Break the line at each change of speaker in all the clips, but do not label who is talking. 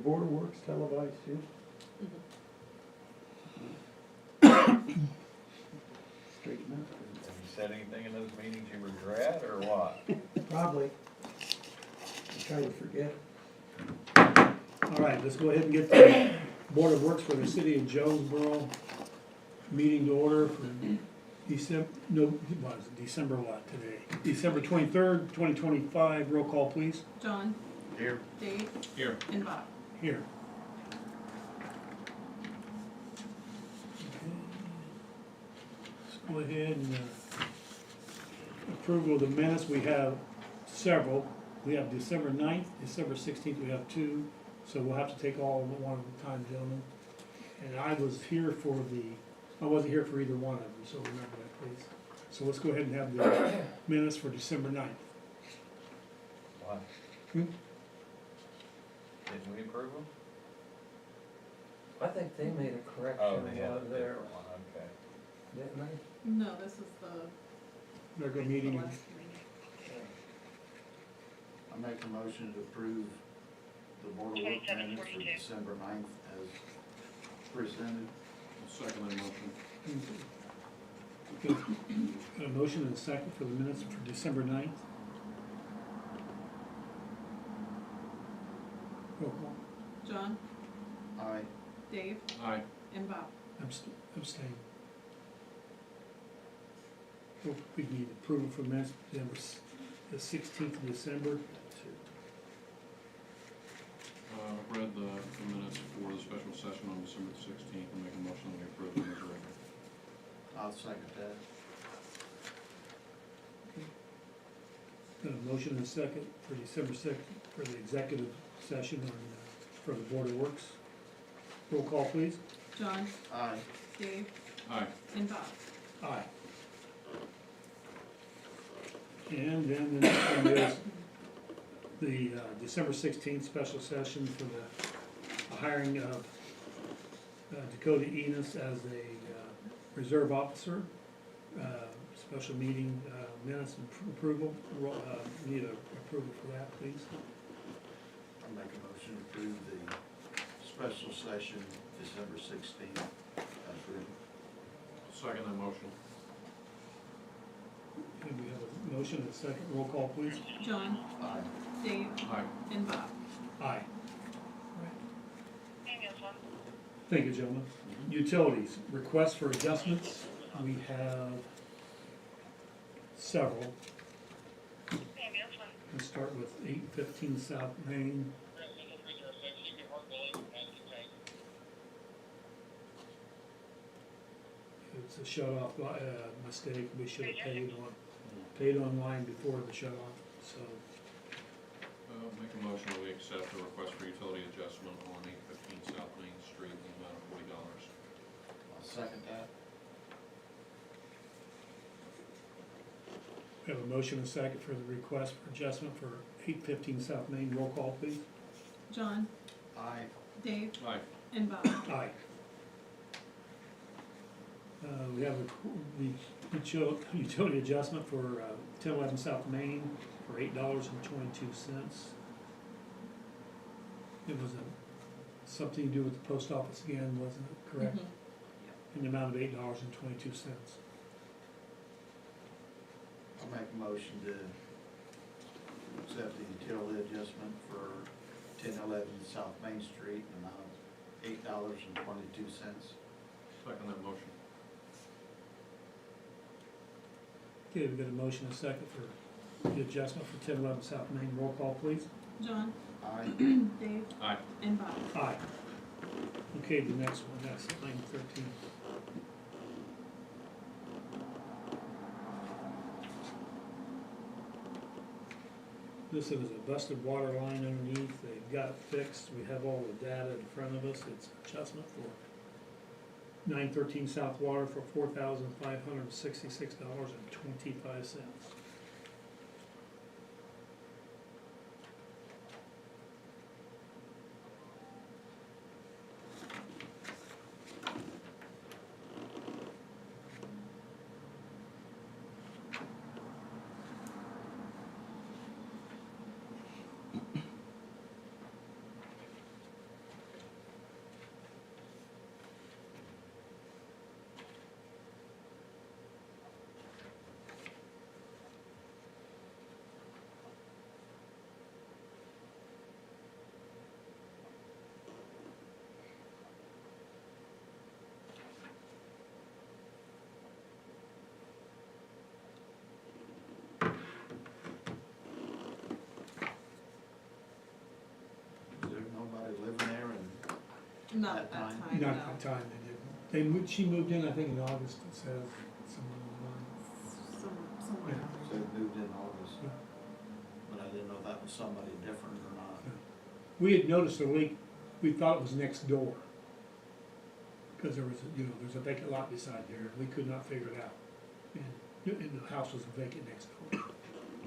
Board of Works televised too? Straighten up.
Have you said anything in those meetings you regret, or what?
Probably. I'm trying to forget.
All right, let's go ahead and get the Board of Works for the City of Jonesboro meeting to order for December what today? December 23rd, 2025, roll call please.
John,
Here.
Dave,
Here.
and Bob.
Here. Let's go ahead and approval of the minutes, we have several. We have December 9th, December 16th, we have two, so we'll have to take all of them one at a time, gentlemen. And I wasn't here for either one of them, so remember that, please. So let's go ahead and have the minutes for December 9th.
What?
Hmm?
Didn't we approve them?
I think they made a correction
Oh, they had a
while there,
different one, okay.
didn't they?
No, this is the
Regular meeting.
last meeting.
I make a motion to approve the Board of Work minutes for December 9th as presented.
Second motion.
A motion and a second for the minutes for December 9th. Roll call.
John,
Aye.
Dave,
Aye.
and Bob.
Abstain. We need approval for minutes, the 16th of December.
Read the minutes for the special session on December 16th and make a motion that we approve them as written.
I'll second that.
Got a motion and a second for December 2nd for the executive session on, for the Board of Works. Roll call, please.
John,
Aye.
Dave,
Aye.
and Bob.
Aye. And then the next one is the December 16th special session for the hiring of Dakota Enos as a reserve officer. Special meeting minutes and approval. Need a approval for that, please.
I make a motion to approve the special session December 16th as written.
Second that motion.
And we have a motion and a second. Roll call, please.
John,
Aye.
Dave,
Aye.
and Bob.
Aye. Thank you, gentlemen. Utilities, requests for adjustments. We have several. Let's start with 815 South Main. It's a shut-off mistake. We should have paid online before the shut-off, so.
Make a motion that we accept the request for utility adjustment on 815 South Main Street in the amount of $40.
I'll second that.
We have a motion and a second for the request for adjustment for 815 South Main. Roll call, please.
John,
Aye.
Dave,
Aye.
and Bob.
Aye. We have the utility adjustment for 1011 South Main for $8.22. It was something to do with the post office again, wasn't it, correct?
Mhm.
In the amount of $8.22.
I'll make a motion to accept the utility adjustment for 1011 South Main Street, an amount of $8.22.
Second that motion.
Okay, we've got a motion and a second for the adjustment for 1011 South Main. Roll call, please.
John,
Aye.
Dave,
Aye.
and Bob.
Aye. Okay, the next one, that's 913. This is a busted water line underneath. They've got it fixed. We have all the data in front of us. It's adjustment for 913 South Water for $4,566.25.
Not
That
at that
time?
time,
Not
no.
at the time they didn't. They moved, she moved in, I think in August, it says, somewhere online.
Somewhere.
So it moved in August,
Yeah.
but I didn't know if that was somebody different or not.
We had noticed a leak, we thought it was next door. Cause there was, there's a vacant lot beside there, and we could not figure it out. And the house was vacant next door.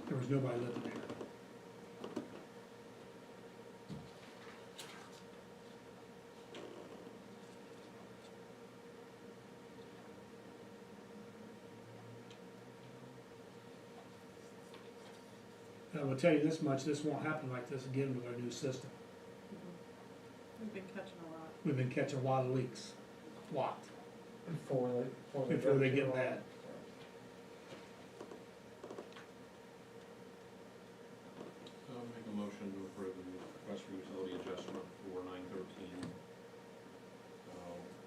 There was nobody living there. I will tell you this much, this won't happen like this again with our new system.
We've been catching a lot.
We've been catching a lot of leaks, lot.
Before
Before they
go
get
too
bad.
long.
I'll make a motion to approve the request for utility adjustment for 913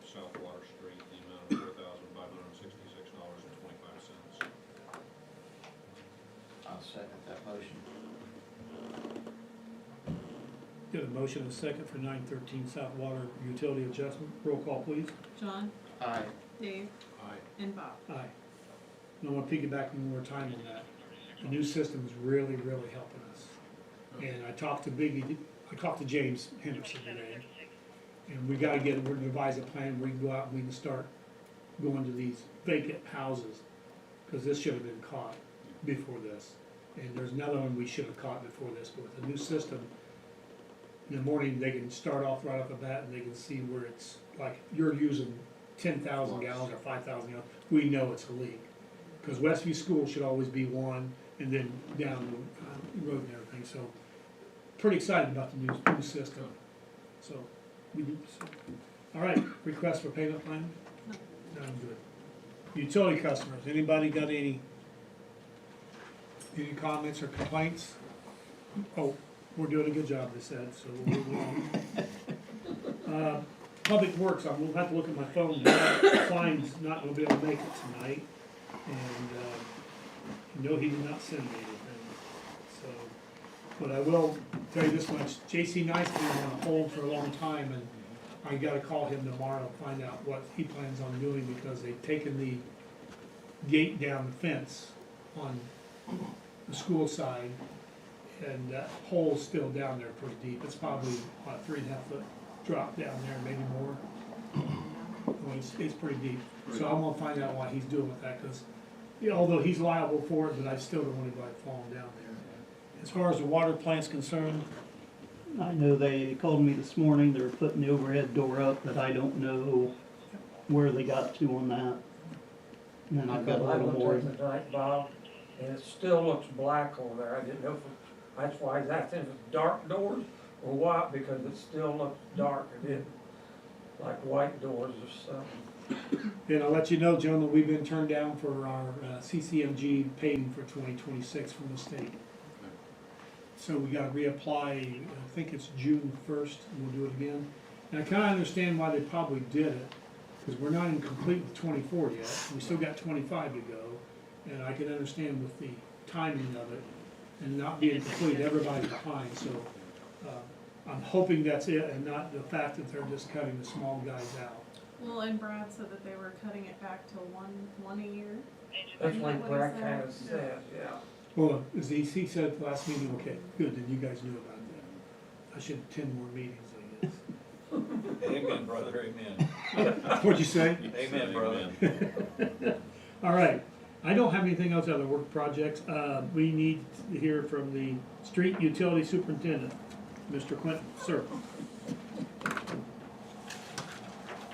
South Water Street, the amount of $4,566.25.
I'll second that motion.
Get a motion and a second for 913 South Water Utility Adjustment. Roll call, please.
John,
Aye.
Dave,
Aye.
and Bob.
Aye. And I want to piggyback one more time on that. The new system is really, really helping us. And I talked to James Henderson today. And we gotta we're gonna devise a plan where we can go out and we can start going to these vacant houses. Cause this should have been caught before this. And there's another one we should have caught before this, but with the new system, in the morning, they can start off right off the bat and they can see where it's, like, you're using 10,000 gallons or 5,000 gallons, we know it's a leak. Cause Westview School should always be one, and then down the road and everything, so, pretty excited about the new system. So, all right, request for payment plan? Done, good. Utility customers, anybody got any comments or complaints? Oh, we're doing a good job, they said, so we'll move on. Public Works, we'll have to look at my phone, Klein's not gonna be able to make it tonight, and, no, he did not send me anything, so. But I will tell you this much, J.C. Knight's been on hold for a long time, and I gotta call him tomorrow, find out what he plans on doing, because they've taken the gate down the fence on the school side, and that hole's still down there pretty deep. It's probably, 3.5 foot drop down there, maybe more. Well, it's pretty deep. So I'm gonna find out why he's doing with that, cause, although he's liable for it, but I still don't want anybody falling down there. As far as the water plant's concerned,
I know they called me this morning, they're putting the overhead door up, but I don't know where they got to on that. And then I've got a
I
little
looked
more.
at it tonight, Bob, and it still looks black over there. I didn't know that's why I was asking if it's dark doors or what, because it still looks dark. It didn't, like white doors or something.
and I'll let you know, gentlemen, we've been turned down for our CCMG paving for 2026 from the state. So we gotta reapply, I think it's June 1st, and we'll do it again. And I kinda understand why they probably did it, because we're not even complete with 24 yet, we still got 25 to go. And I can understand with the timing of it, and not being complete, everybody's behind, so, I'm hoping that's it, and not the fact that they're just cutting the small guys out.
Well, and Brad said that they were cutting it back to one a year.
That's
Isn't
what
that what he
Brad
said?
kind of said, yeah.
Well, as he said at the last meeting, okay, good, then you guys knew about that. I should attend more meetings, I guess.
Amen, brother, amen.
What'd you say?
Amen, brother.
All right, I don't have anything else other work projects. We need to hear from the street utility superintendent, Mr. Clinton, sir.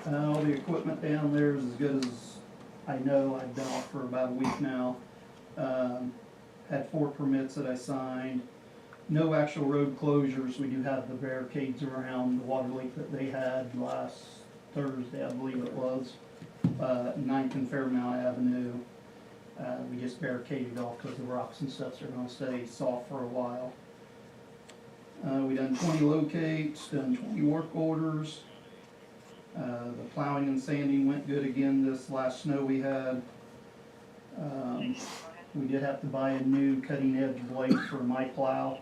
All the equipment down there is as good as I know. I've been off for about a week now. Had 4 permits that I signed. No actual road closures. We do have the barricades around the water leak that they had last Thursday, I believe it was. 9th and Fairmount Avenue. We just barricaded off because the rocks and stuff are gonna stay soft for a while. We done 20 locates, done 20 work orders. The plowing and sanding went good again this last snow we had. We did have to buy a new cutting edge blade for my plow.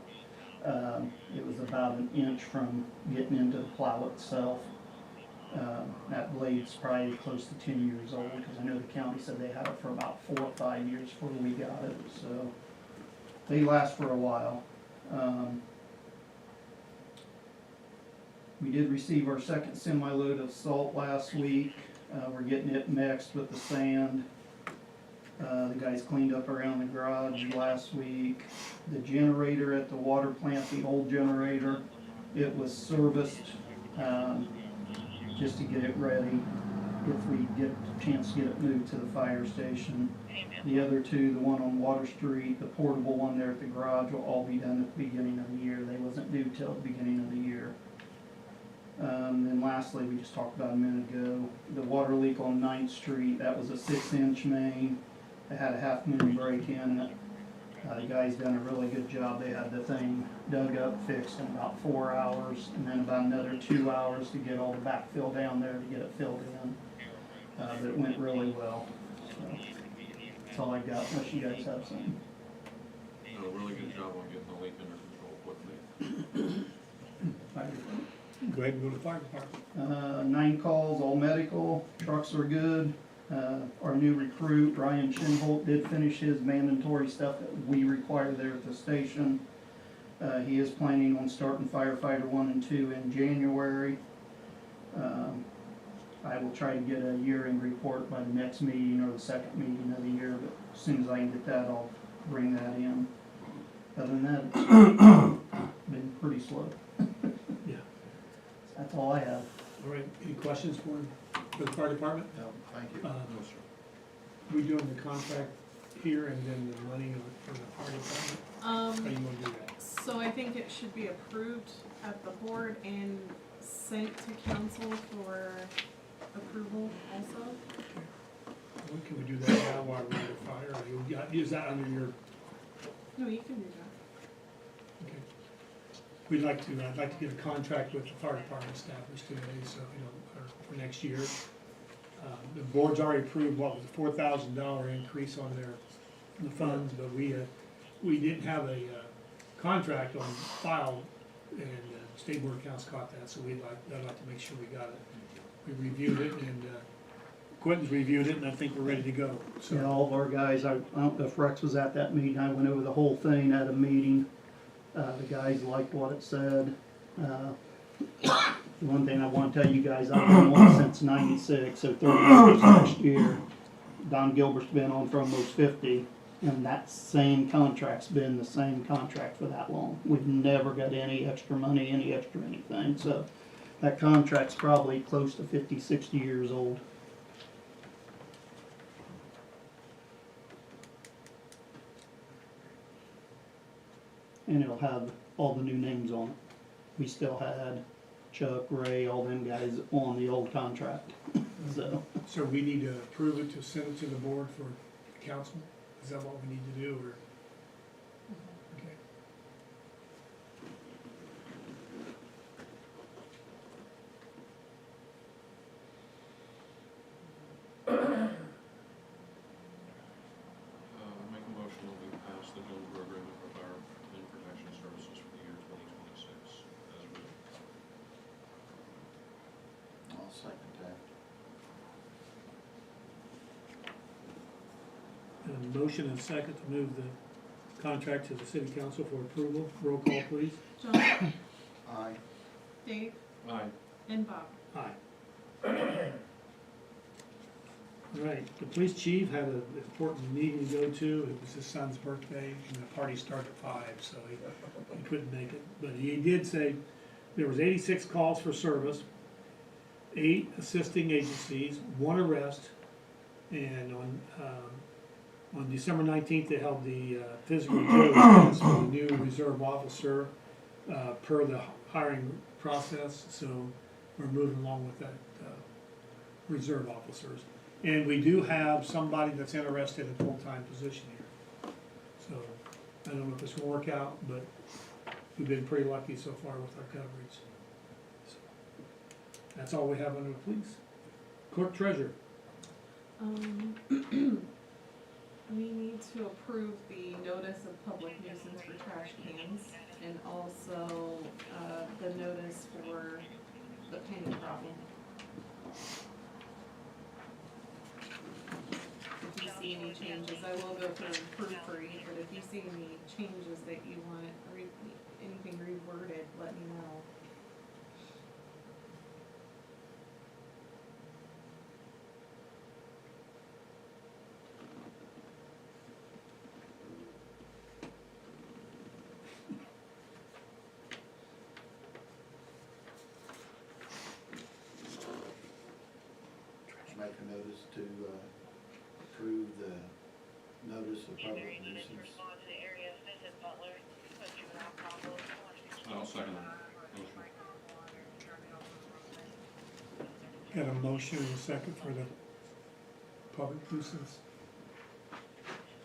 It was about an inch from getting into the plow itself. That blade's probably close to 10 years old, because I know the county said they had it for about 4 or 5 years before we got it, so they last for a while. We did receive our second semi-load of salt last week. We're getting it mixed with the sand. The guys cleaned up around the garage last week. The generator at the water plant, the old generator, it was serviced, just to get it ready if we get a chance to get it moved to the fire station. The other two, the one on Water Street, the portable one there at the garage, will all be done at the beginning of the year. They wasn't due till the beginning of the year. Then lastly, we just talked about a minute ago, the water leak on 9th Street, that was a 6-inch main. It had a $500,000 break in it. The guys done a really good job. They had the thing dug up, fixed in about 4 hours, and then about another 2 hours to get all the backfill down there to get it filled in. But it went really well. So that's all I got, unless you guys have something.
Did a really good job on getting the leak under control quickly.
Go ahead and go to the fire department.
9 calls, all medical, trucks are good. Our new recruit, Ryan Shinholt, did finish his mandatory stuff that we require there at the station. He is planning on starting firefighter 1 and 2 in January. I will try to get a year-end report by the next meeting or the second meeting of the year, but as soon as I can get that, I'll bring that in. Other than that, it's been pretty slow.
Yeah.
That's all I have.
All right, any questions for the fire department?
No, thank you.
No, sir. We doing the contract here and then the money for the fire department? How do you want to do that?
So I think it should be approved at the board and sent to council for approval also.
Well, can we do that now while we're under fire? Or is that under your,
No, you can do that.
okay. I'd like to get a contract with the fire department established today, so, or for next year. The board's already approved what was a $4,000 increase on the funds, but we didn't have a contract on file, and State Board of Accounts caught that, so I'd like to make sure we got it. We reviewed it, and Quentin's reviewed it, and I think we're ready to go. So
Yeah, all of our guys, I don't know if Rex was at that meeting, I went over the whole thing at a meeting. The guys liked what it said. The one thing I want to tell you guys, I've been on since '96, so 30 years next year. Don Gilbert's been on for almost 50, and that same contract's been the same contract for that long. We've never got any extra money, any extra anything, so that contract's probably close to 50, 60 years old. And it'll have all the new names on it. We still had Chuck, Ray, all them guys on the old contract, so.
So we need to approve it to send it to the board for council? Is that what we need to do, or? Okay.
Make a motion that we pass the Jonesboro agreement with our wind protection services for the year 2026 as written.
I'll second that.
And a motion and second to move the contract to the city council for approval. Roll call, please.
John,
Aye.
Dave,
Aye.
and Bob.
Aye. All right, the police chief had an important meeting to go to. It was his son's birthday, and the party started at 5, so he couldn't make it. But he did say there was 86 calls for service, 8 assisting agencies, 1 arrest, and on December 19th, they held the physical drug test for the new reserve officer per the hiring process, so we're moving along with that reserve officers. And we do have somebody that's interested in a full-time position here. So, I don't know if this will work out, but we've been pretty lucky so far with our coverage. So, that's all we have under the police. Clerk treasurer.
We need to approve the notice of public nuisance for trash cans and also, the notice for the penny problem. changes, I will go through and proofread, but if you see any changes that you want, anything reworded, let me know.
Make a notice to, approve the notice of public nuisance.
I'll second that motion.
Got a motion and a second for the public nuisance.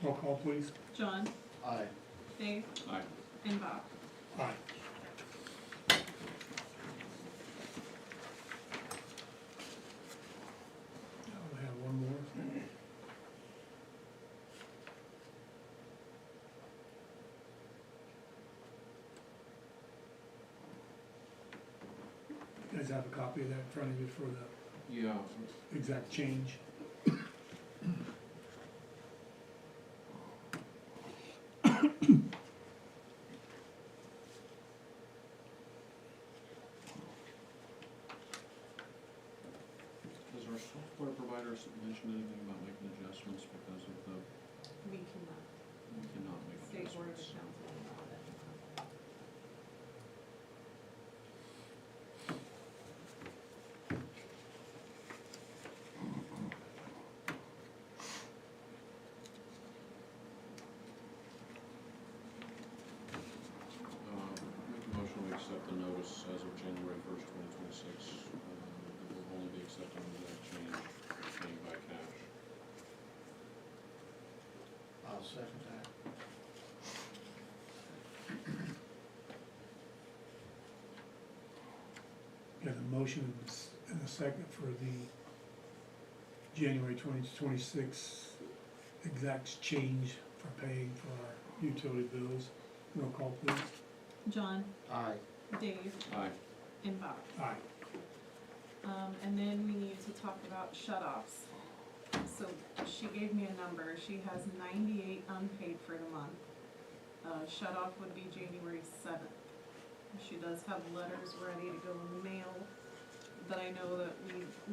Roll call, please.
John,
Aye.
Dave,
Aye.
and Bob.
Aye. Now we have one more. You guys have a copy of that in front of you for the
Yeah,
exact change?
does our software provider mention anything about making adjustments because of the,
We cannot,
we cannot make
State Board of
adjustments?
Accounts will allow it.
Make a motion, we accept the notice as of January 1st, 2026. It will only be accepted with that change, paying by cash.
I'll second that.
Got a motion and a second for the January 2026 exact change for paying for our utility bills. Roll call, please.
John,
Aye.
Dave,
Aye.
and Bob.
Aye.
And then we need to talk about shut-offs. So she gave me a number, she has 98 unpaid for the month. Shut-off would be January 7th. She does have letters ready to go in the mail, but I know that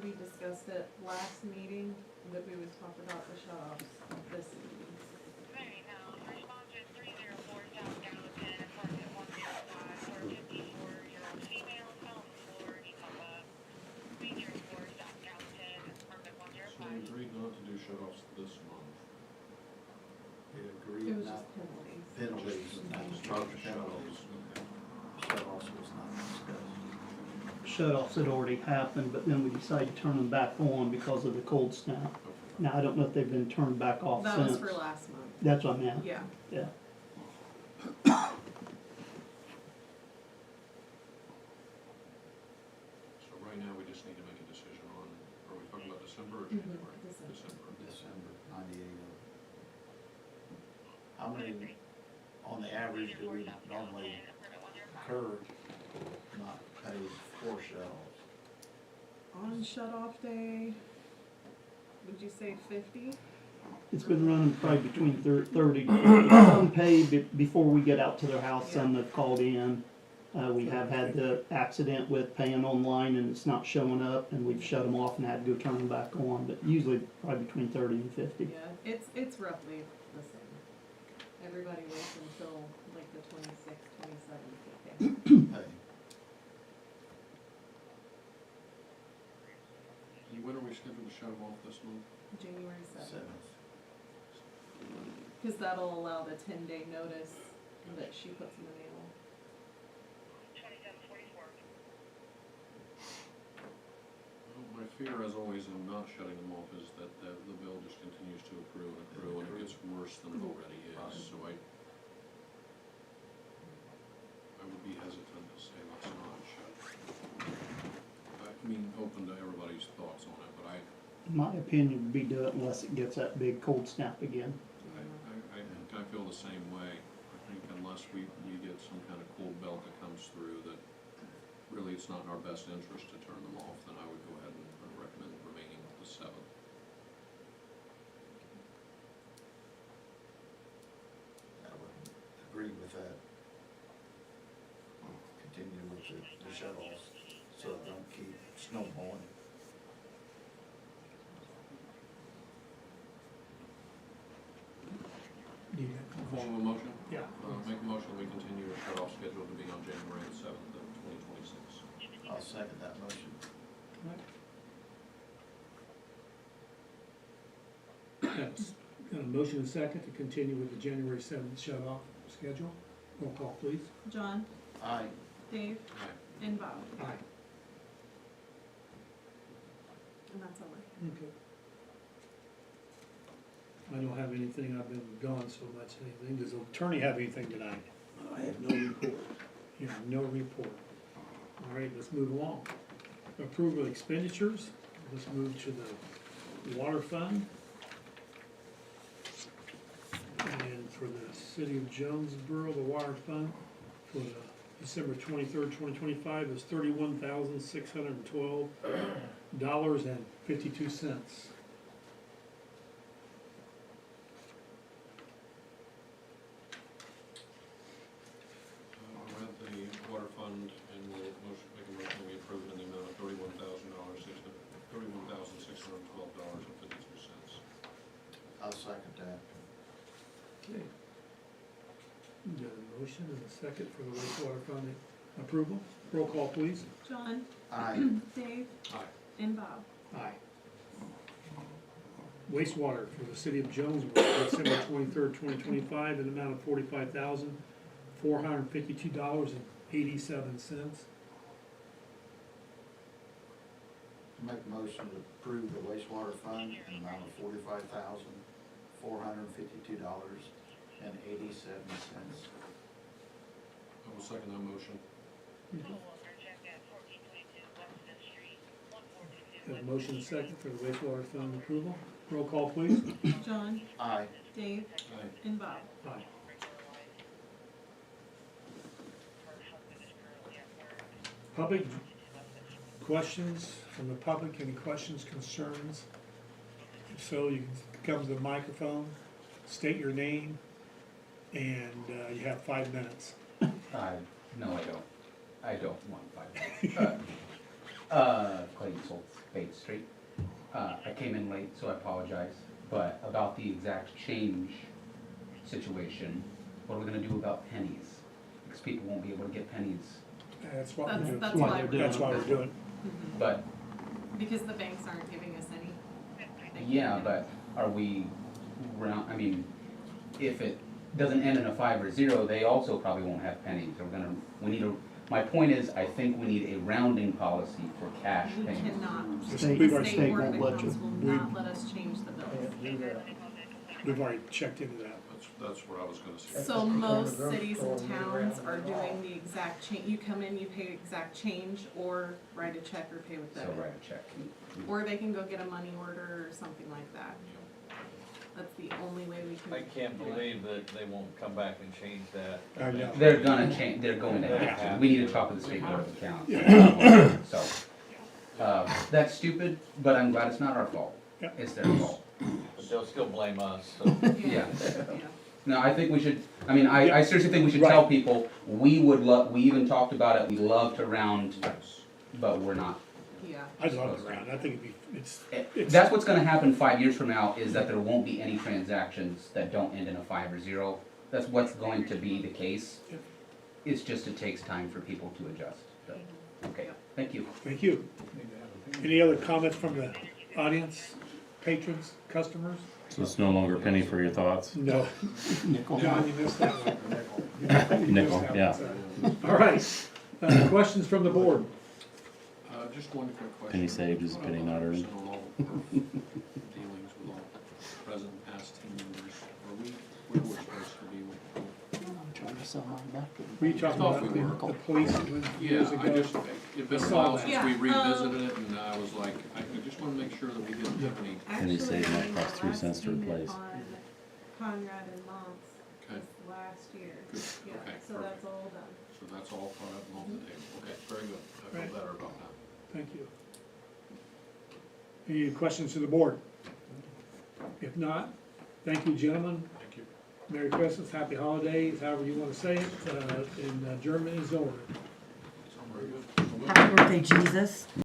we discussed it last meeting, that we would talk about the shut-offs this meeting.
So we agreed not to do shut-offs this month.
We
It
agreed
was
not,
just penalties.
penalties, not to charge penalties.
Okay.
Shut-offs was not discussed.
Shut-offs had already happened, but then we decided to turn them back on because of the cold snap.
Okay.
Now, I don't know if they've been turned back off
That
since.
was for last month,
That's what I meant,
yeah.
yeah.
So right now, we just need to make a decision on, are we talking about December or
Mhm,
January?
December.
December, 98 of. How many, on the average, do we normally incur not pay for shut-offs?
On shut-off day, would you say 50?
It's been running probably between 30 to 50. Some pay before we get out to their house, some have called in. We have had the accident with paying online and it's not showing up, and we've shut them off and had to go turn them back on, but usually probably between 30 and 50.
Yeah, it's roughly the same. Everybody waits until like the 26th, 27th to pay.
Pay.
When are we scheduled to shut them off this month?
January 7th.
7th.
Because that'll allow the 10-day notice that she puts in the mail.
Well, my fear, as always, in not shutting them off is that the bill just continues to accrue and accrue, and it gets worse than it already
Right.
is, so I would be hesitant to say let's not shut. I mean, open to everybody's thoughts on it, but I
My opinion would be do it unless it gets that big cold snap again.
I feel the same way. I think unless we get some kind of cold belt that comes through, that really it's not in our best interest to turn them off, then I would go ahead and recommend remaining with the 7th.
the shut-offs, so it don't keep snowballing.
Do you have a
Form of a motion?
Yeah.
Make a motion, we continue the shut-off schedule to be on January the seventh of 2026.
I'll second that motion.
Got a motion and second to continue with the January 7th shut-off schedule. Roll call, please.
John,
Aye.
Dave,
Aye.
and Bob,
Aye.
and that's all I have.
Okay. I don't have anything, I've been gone so much, anything. Does the attorney have anything tonight?
I have no report.
You have no report. All right, let's move along. Approval of expenditures, let's move to the water fund. And for the city of Jonesboro, the water fund for the December 23rd, 2025 is $31,612.52.
I'll read the water fund and we'll make a motion we approve in the amount of $31,612.52.
I'll second that.
Okay. Got a motion and a second for the wastewater fund approval. Roll call, please.
John,
Aye.
Dave,
Aye.
and Bob,
Aye. Wastewater for the city of Jonesboro, December 23rd, 2025, in the amount of $45,452.87.
Make a motion to approve the wastewater fund in the amount of $45,452.87.
I will second that motion.
Got a motion and a second for the wastewater fund approval. Roll call, please.
John,
Aye.
Dave,
Aye.
and Bob.
Aye. Public questions from the public, any questions, concerns? If so, you can come to the microphone, state your name, and you have 5 minutes.
No, I don't. I don't want 5 minutes. Clayton Schultz, Bait Street. I came in late, so I apologize. But about the exact change situation, what are we gonna do about pennies? Because people won't be able to get pennies.
That's what we're doing.
That's why we're doing
That's why we're doing it.
But,
Because the banks aren't giving us any.
yeah, but are we I mean, if it doesn't end in a 5 or 0, they also probably won't have pennies. My point is, I think we need a rounding policy for cash
We
payments.
cannot.
State-
We've
The
already,
State Board of
won't let you.
Accounts will not let us change the bills.
we've already checked into that.
That's what I was gonna say.
So most cities and towns are doing the exact change, you come in, you pay exact change, or write a check or pay with
So
debit.
write a check.
Or they can go get a money order or something like that. That's the only way we can.
I can't believe that they won't come back and change that.
I know.
They're gonna change, they're going to have to. We need to talk with the State Board of Accounts. So, that's stupid, but I'm glad it's not our fault.
Yeah.
It's their fault.
But they'll still blame us, so.
Yeah.
Yeah.
No, I think we should, I seriously think we should tell people, we even talked about it, we love to round, but we're not.
Yeah.
I'd love it around, I think it'd be, it's,
That's what's gonna happen 5 years from now, is that there won't be any transactions that don't end in a 5 or 0. That's what's going to be the case.
Yep.
It's just, it takes time for people to adjust. So, okay, thank you.
thank you. Any other comments from the audience, patrons, customers?
So it's no longer a penny for your thoughts?
No. John, you missed that one. You
Nickel,
missed that
yeah.
one, sorry. All right, questions from the board?
Just one quick question.
Penny saved is a penny not earned.
On all dealings with all present, past team members, are we, where we're supposed to be with?
Were you talking
Thought
about
we were.
the police years
Yeah,
ago?
I just, it'd been a
saw
while
that.
since we
Yeah,
revisited it, and I was like, I just wanna make sure that we didn't have any,
And he
Actually,
saved that
the
cost 3
last
cents to
payment
replace.
on Conrad and Moss
okay,
was last year.
Good.
Yeah,
Okay,
so
perfect.
that's all done.
so that's all caught up and off the table. Okay, very good. I
Right.
feel better about that.
Thank you. Any questions to the board? If not, thank you, gentlemen.
Thank you.
Merry Christmas, Happy Holidays, however you want to say it, and German is over.
Sound very good.
Happy birthday, Jesus.